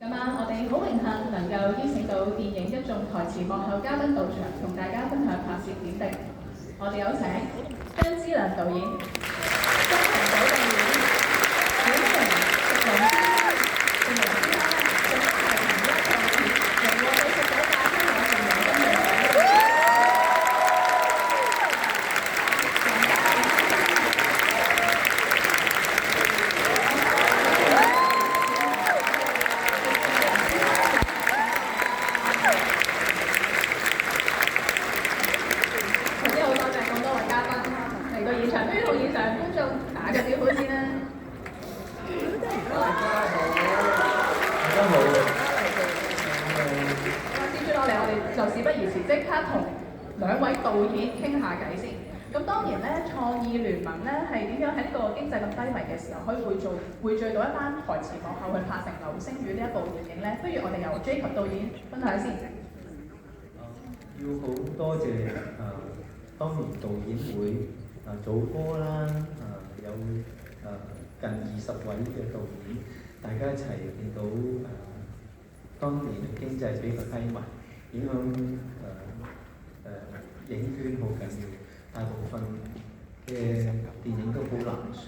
今晚我哋好榮幸能夠邀請到電影一眾台前幕後嘉賓到場，同大家分享拍攝點滴。我哋有請張之亮導演、張恒祖導演、許德榮、狄龍先生、狄龍先生，仲有係同一個節榮獲第19屆香港電影金像獎。創意聯盟咧係點樣喺呢個經濟咁低迷嘅時候，可以匯聚到一班台前幕後去拍成《流星雨》呢一部電影咧？不如我哋由 Jacob 導演分享先。要好多謝當年導演會祖哥啦，有近20位嘅導演，大家一齊見到當年嘅經濟比較低迷，影響影圈好緊要，大部分嘅電影都好難上，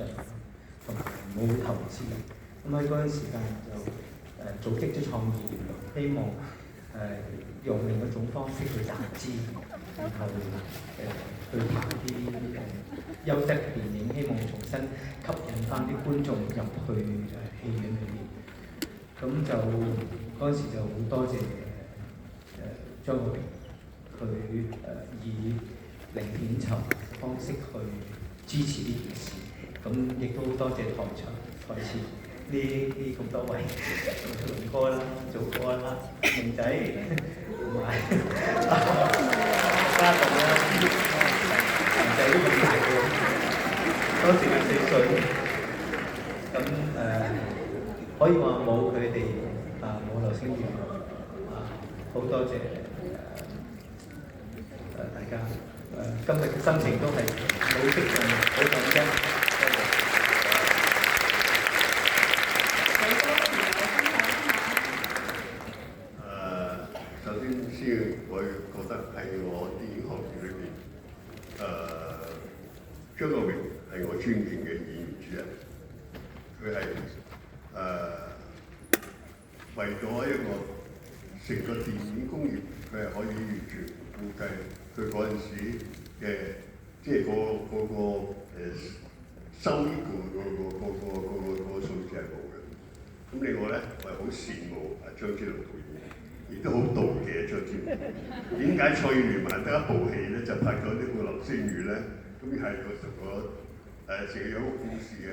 同埋冇投資。咁喺嗰陣時間就組織咗創意聯盟，希望用另一種方式去集資，然後去拍啲優質嘅電影，希望重新吸引翻啲觀眾入去戲院裏面。咁就嗰陣時就好多謝張國榮，佢以零片酬方式去支持呢件事。咁亦都多謝台前呢咁多位龍哥啦、祖哥啦、明仔同埋家棟啦，明仔都咁大個，當時14歲。咁可以話冇佢哋冇流星雨好多謝大家。今日嘅心情都係好激動、好感恩。首先我覺得係我電影行業裏邊，張國榮係我尊敬嘅演員之一。佢係為咗一個成個電影工業，佢係可以完全估計佢嗰陣時嘅即係個收益個數字係冇嘅。咁另外咧，我係好羨慕張之亮導演，亦都好妒忌張之亮。點解創意聯盟得一部戲咧，就拍咗呢個《流星雨》咧？咁係成日有個故事嘅。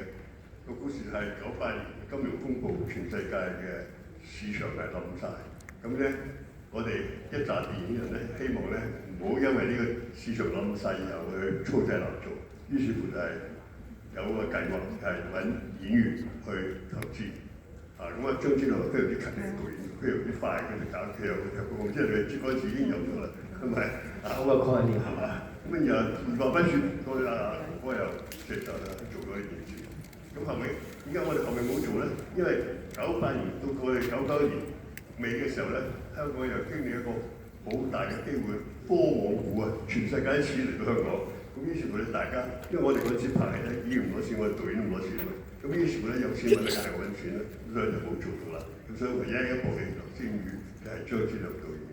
個故事係98年金融風暴，全世界嘅市場係冧晒。咁咧，我哋一紮電影人咧，希望咧唔好因為呢個市場冧晒又去粗製濫造。於是乎就係有個計劃係揾演員去投資。咁張之亮非常之勤力導演，非常之快，佢就搞佢又即係佢嗰陣時已經有咗啦，係咪？好嘅概念係嘛？咁又二話不説，我又即係做咗呢件事。咁後尾點解我哋後面冇做咧？因為98年到我哋99年尾嘅時候咧，香港又經歷一個好大嘅機會，科網股全世界一次嚟到香港。咁於是乎咧，大家因為我哋嗰陣時拍戲咧，演員攞錢，我哋導演都唔攞錢啊嘛。咁於是乎咧，有錢揾你梗係揾錢啦，咁所以就冇做到啦。咁所以唯一一部戲《流星雨》就係張之亮導演嘅。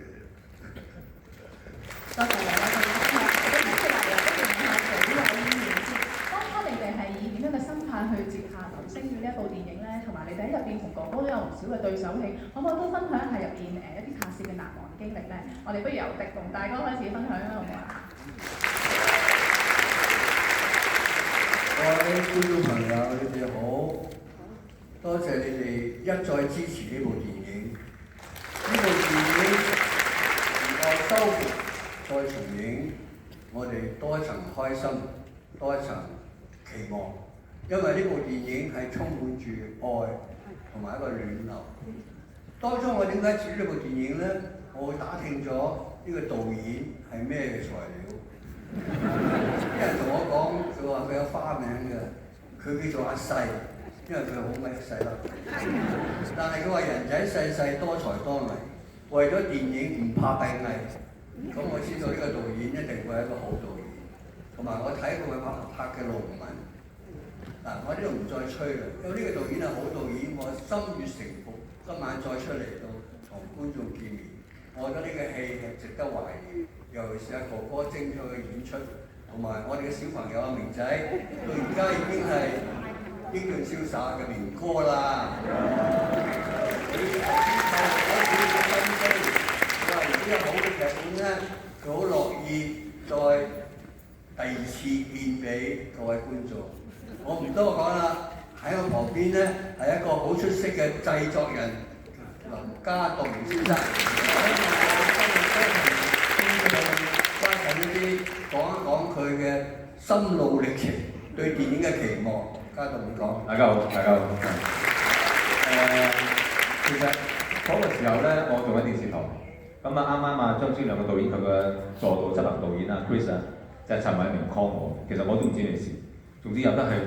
多謝兩位導演分享。咁接下嚟又不如問下幾位演員先。當初你哋係以點樣嘅心態去接下《流星雨》呢一部電影咧？同埋你哋喺入邊同哥哥都有唔少嘅對手戲，可唔可以都分享下入邊一啲拍攝嘅難忘經歷咧？我哋不如由狄龍大哥開始分享啦，好唔好啊？各位觀眾朋友，你哋好，多謝你哋一再支持呢部電影。呢部電影能夠修復再重映，我哋多一層開心，多一層期望。因為呢部電影係充滿住愛同埋一個暖流。當初我點解接呢部電影呢？我打聽咗呢個導演係咩嘅材料。有人同我講，佢話佢有花名嘅，佢叫做阿細。因為佢好鬼細粒。但係佢話人仔細細多才多藝，為咗電影唔怕閉翳。咁我知道呢個導演一定會係一個好導演。同埋我睇過佢拍嘅《農民》。嗱，我呢度唔再吹啦，因為呢個導演係好導演，我心悅誠服。今晚再出嚟到同觀眾見面，我覺得呢個戲係值得懷疑，尤其是阿哥哥精彩嘅演出，同埋我哋嘅小朋友阿明仔，到而家已經係英俊瀟灑嘅明哥啦。佢頭先透露咗佢嘅心聲，佢話如果有好嘅劇本咧，佢好樂意再第二次獻俾各位觀眾。我唔多講啦。喺我旁邊咧係一個好出色嘅製作人林家棟先生，關緊呢啲講一講佢嘅心路歷程，對電影嘅期望。家棟你講。大家好，大家好。其實嗰個時候咧，我做緊電視台，咁啱啊張之亮嘅導演，佢嘅助導執行導演啊 Chris 啊，就係陳偉明 call 我，其實我都唔知咩事，總之有得係。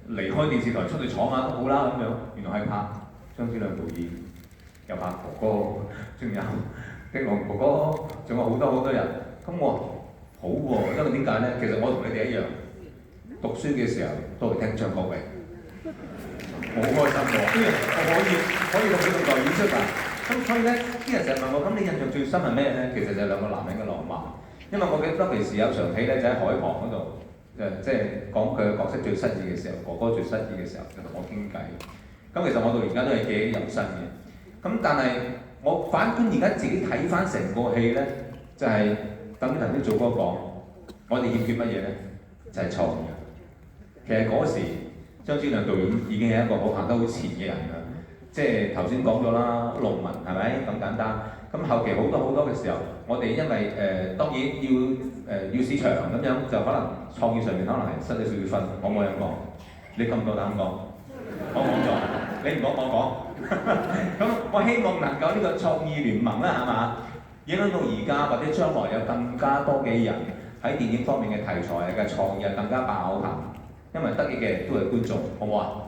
離開電視台出去闖下都好啦咁樣，原來係拍張之亮導演，又拍哥哥，仲有狄龍哥哥，仲有好多人。咁我好喎，因為點解咧？其實我同你哋一樣，讀書嘅時候都係聽張國榮，我好開心喎，因為我可以同佢同台演出啊。咁所以咧，啲人成日問我，咁你印象最深係咩咧？其實就係兩個男人嘅浪漫。因為我記得平時有場戲咧，就喺海旁嗰度。即係講佢嘅角色最失意嘅時候，哥哥最失意嘅時候，就同我傾偈。咁其實我到而家都係記憶猶新嘅。咁但係我反觀而家自己睇翻成個戲咧，就係等於頭先做哥講，我哋欠缺乜嘢咧？就係創意。其實嗰時張之亮導演已經係一個好行得好前嘅人啦。即係頭先講咗啦，農民係咪咁簡單？咁後期好多嘅時候，我哋因為當然要市場咁樣，就可能創意上面可能係失咗少少分，我冇咁講，你咁夠膽講，我講咗，你唔講我講，咁我希望能夠呢個創意聯盟啦，係嘛，影響到而家或者將來有更加多嘅人喺電影方面嘅題材嘅創意更加爆棚，因為得益嘅都係觀眾，好唔好啊？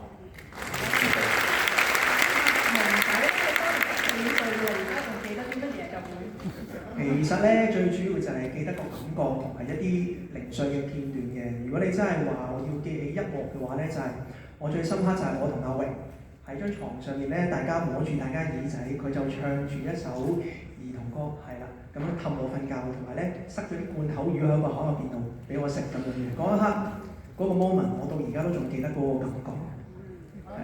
其實咧，最主要就係記得個感覺同埋一啲零碎嘅片段嘅。如果你真係話我要記起一幕嘅話咧，就係、我最深刻就係我同阿榮喺張床上面咧，大家摸住大家耳仔，佢就唱住一首兒童歌，係啦，咁樣氹我瞓覺，同埋咧塞咗啲罐頭魚喺個可樂邊度俾我食咁樣嘅。嗰一刻嗰、個 moment， 我到而家都仲記得嗰個感覺。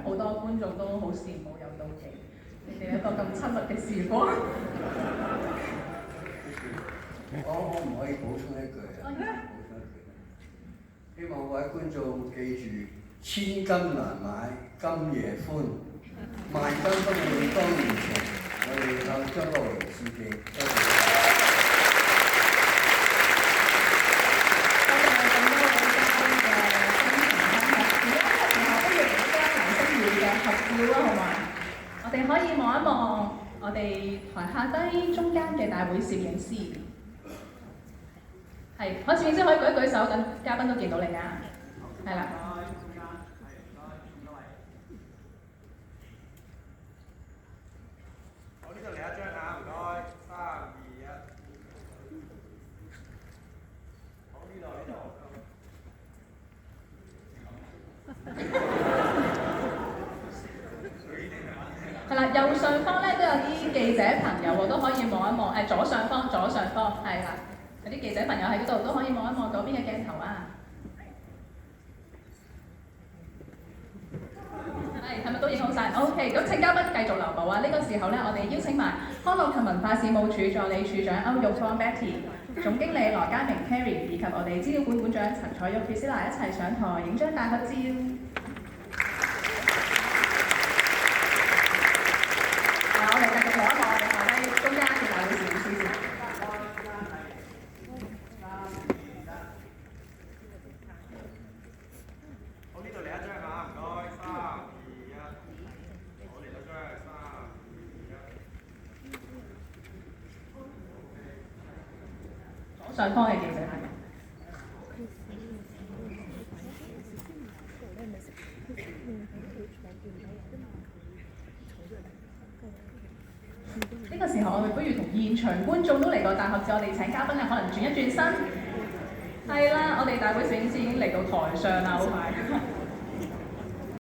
好多觀眾都好羨慕有到期，你哋一個咁親密嘅時光。我唔可以補充一句啊！希望各位觀眾記住，千金難買今夜歡，萬金不換當年情。我哋向張國榮致敬，多謝。合照啦，好嘛？我哋可以望一望我哋台下低中間嘅大會攝影師。係，可攝影師可以舉一舉手，咁嘉賓都見到你㗎。係啦。我呢度嚟一張啊，唔該，3、2、1。好，呢度。係啦，右上方咧都有啲記者朋友喎，都可以望一望。左上方係啦，有啲記者朋友喺嗰度都可以望一望左邊嘅鏡頭啊。係咪都影好晒 ？OK， 咁請嘉賓繼續留步啊！呢個時候咧，我哋邀請埋康樂及文化事務署助理處長歐玉芳 Betty、總經理羅家明 Carrie 以及我哋資料館館長陳彩玉 Priscilla 一齊上台影張大合照。我哋繼續望一望我哋下低中間嘅大會攝影師先。好，呢度嚟一張啊，唔該，3、2、1。我嚟多張，3、2、1。左上方嘅記者朋友。我哋不如同現場觀眾都嚟個大合照，我哋請嘉賓啊，可能轉一轉身。係啦，我哋大會攝影師已經嚟到台上啦，好快。